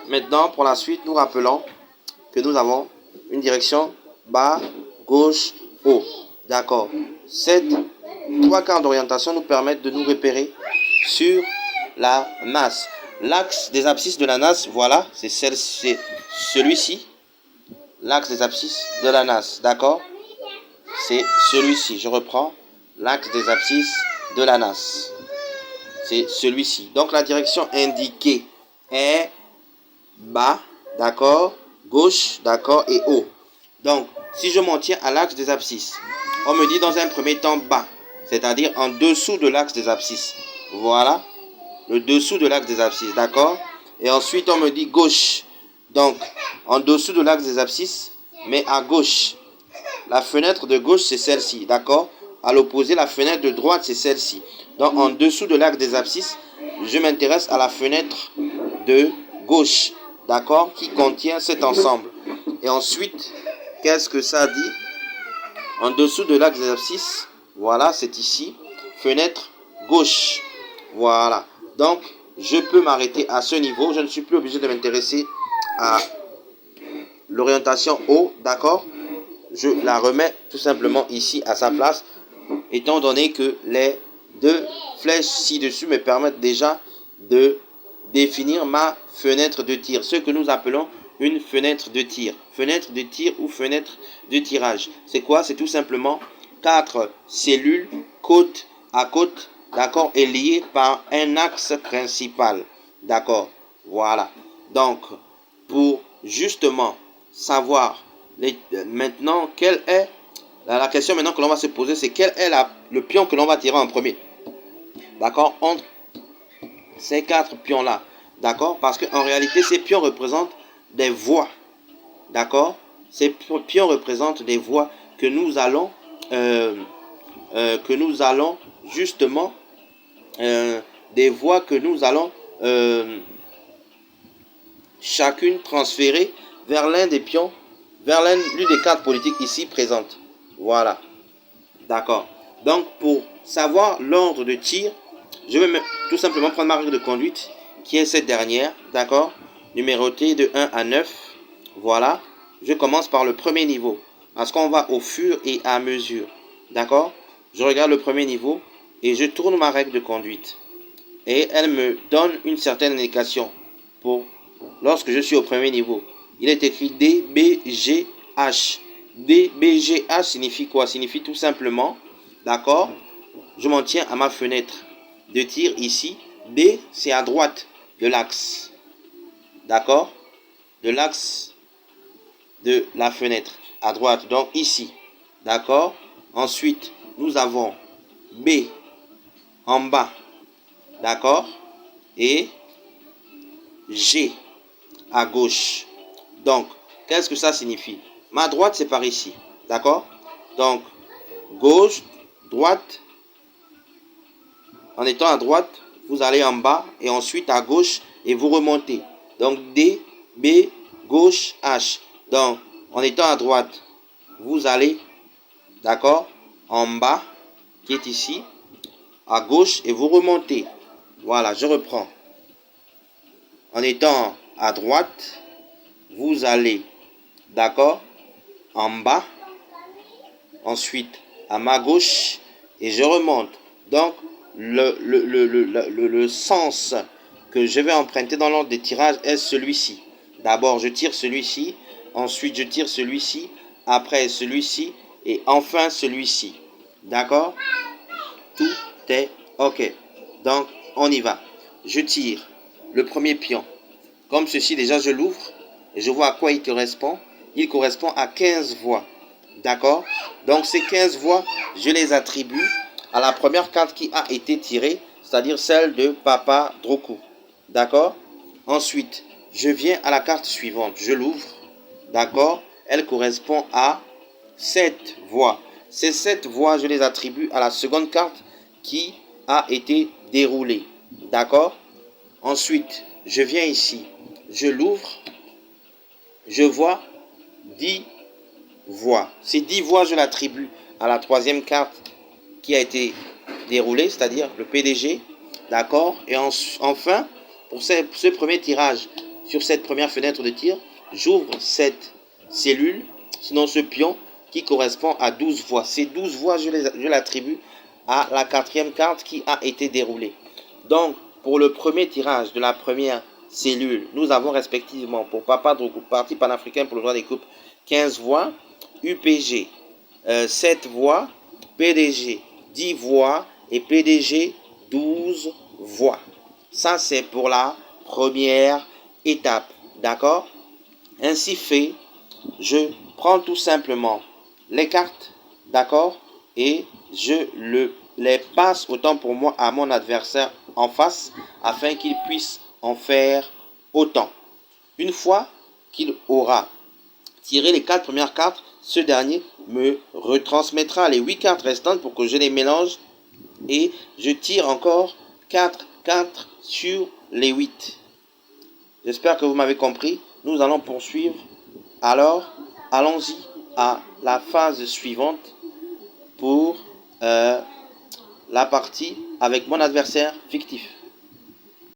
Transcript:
Maintenant, pour la suite, nous rappelons que nous avons une direction bas, gauche, haut. D'accord. Ces trois quarts d'orientation nous permettent de nous repérer sur la nasse. L'axe des abscisses de la nasse, voilà, c'est celui-ci. L'axe des abscisses de la nasse, d'accord? C'est celui-ci. Je reprends. L'axe des abscisses de la nasse. C'est celui-ci. Donc la direction indiquée est bas, d'accord, gauche, d'accord, et haut. Donc, si je m'en tiens à l'axe des abscisses, on me dit dans un premier temps bas, c'est-à-dire en dessous de l'axe des abscisses. Voilà, le dessous de l'axe des abscisses, d'accord? Et ensuite, on me dit gauche. Donc, en dessous de l'axe des abscisses, mais à gauche. La fenêtre de gauche, c'est celle-ci, d'accord? À l'opposé, la fenêtre de droite, c'est celle-ci. Donc, en dessous de l'axe des abscisses, je m'intéresse à la fenêtre de gauche, d'accord? Qui contient cet ensemble. Et ensuite, qu'est-ce que ça dit? En dessous de l'axe des abscisses, voilà, c'est ici, fenêtre gauche. Voilà. Donc, je peux m'arrêter à ce niveau. Je ne suis plus obligé de m'intéresser à l'orientation haut, d'accord? Je la remets tout simplement ici à sa place, étant donné que les deux flèches ci-dessus me permettent déjà de définir ma fenêtre de tir, ce que nous appelons une fenêtre de tir. Fenêtre de tir ou fenêtre de tirage. C'est quoi? C'est tout simplement 4 cellules côte à côte, d'accord, et liées par un axe principal, d'accord. Voilà. Donc, pour justement savoir maintenant quelle est la question maintenant que l'on va se poser, c'est quel est le pion que l'on va tirer en premier, d'accord, entre ces 4 pions là, d'accord, parce qu'en réalité ces pions représentent des voies, d'accord, ces pions représentent des voies que nous allons justement des voies que nous allons chacune transférer vers l'un des pions, vers l'une des cartes politiques ici présentes. Voilà. D'accord. Donc, pour savoir l'ordre de tir, je vais tout simplement prendre ma règle de conduite, qui est cette dernière. D'accord. Numérotée de 1 à 9. Voilà. Je commence par le premier niveau, parce qu'on va au fur et à mesure. D'accord. Je regarde le premier niveau et je tourne ma règle de conduite. Et elle me donne une certaine indication pour lorsque je suis au premier niveau. Il est écrit D, B, G, H. D, B, G, H signifie quoi? Signifie tout simplement, d'accord, je m'en tiens à ma fenêtre de tir ici. D, c'est à droite de l'axe, d'accord, de l'axe de la fenêtre, à droite, donc ici, d'accord. Ensuite, nous avons B en bas, d'accord, et G à gauche. Donc, qu'est-ce que ça signifie? Ma droite, c'est par ici. D'accord? Donc, gauche, droite. En étant à droite, vous allez en bas et ensuite à gauche et vous remontez. Donc, D, B, gauche, H. Donc, en étant à droite, vous allez, d'accord, en bas, qui est ici, à gauche et vous remontez. Voilà, je reprends. En étant à droite, vous allez, d'accord, en bas, ensuite à ma gauche et je remonte. Donc, le sens que je vais emprunter dans l'ordre des tirages est celui-ci. D'abord, je tire celui-ci, ensuite je tire celui-ci, après celui-ci et enfin celui-ci. D'accord? Tout est OK. Donc, on y va. Je tire le premier pion. Comme ceci, déjà, je l'ouvre et je vois à quoi il correspond. Il correspond à 15 voix. D'accord? Donc, ces 15 voix, je les attribue à la première carte qui a été tirée, c'est-à-dire celle de Papa Droku. D'accord? Ensuite, je viens à la carte suivante. Je l'ouvre. D'accord? Elle correspond à 7 voix. Ces 7 voix, je les attribue à la seconde carte qui a été déroulée. D'accord? Ensuite, je viens ici. Je l'ouvre. Je vois 10 voix. Ces 10 voix, je l'attribue à la troisième carte qui a été déroulée, c'est-à-dire le PDG. D'accord? Et enfin, pour ce premier tirage, sur cette première fenêtre de tir, j'ouvre cette cellule, sinon ce pion qui correspond à 12 voix. Ces 12 voix, je l'attribue à la quatrième carte qui a été déroulée. Donc, pour le premier tirage de la première cellule, nous avons respectivement pour Papa Drougou, Parti panafricain pour le droit des couples, 15 voix, UPG 7 voix, PDG 10 voix et PDG 12 voix. Ça, c'est pour la première étape. D'accord? Ainsi fait, je prends tout simplement les cartes, d'accord, et je les passe autant pour moi à mon adversaire en face afin qu'il puisse en faire autant. Une fois qu'il aura tiré les 4 premières cartes, ce dernier me retransmettra les 8 cartes restantes pour que je les mélange et je tire encore 4 cartes sur les 8. J'espère que vous m'avez compris. Nous allons poursuivre. Alors, allons-y à la phase suivante pour la partie avec mon adversaire fictif.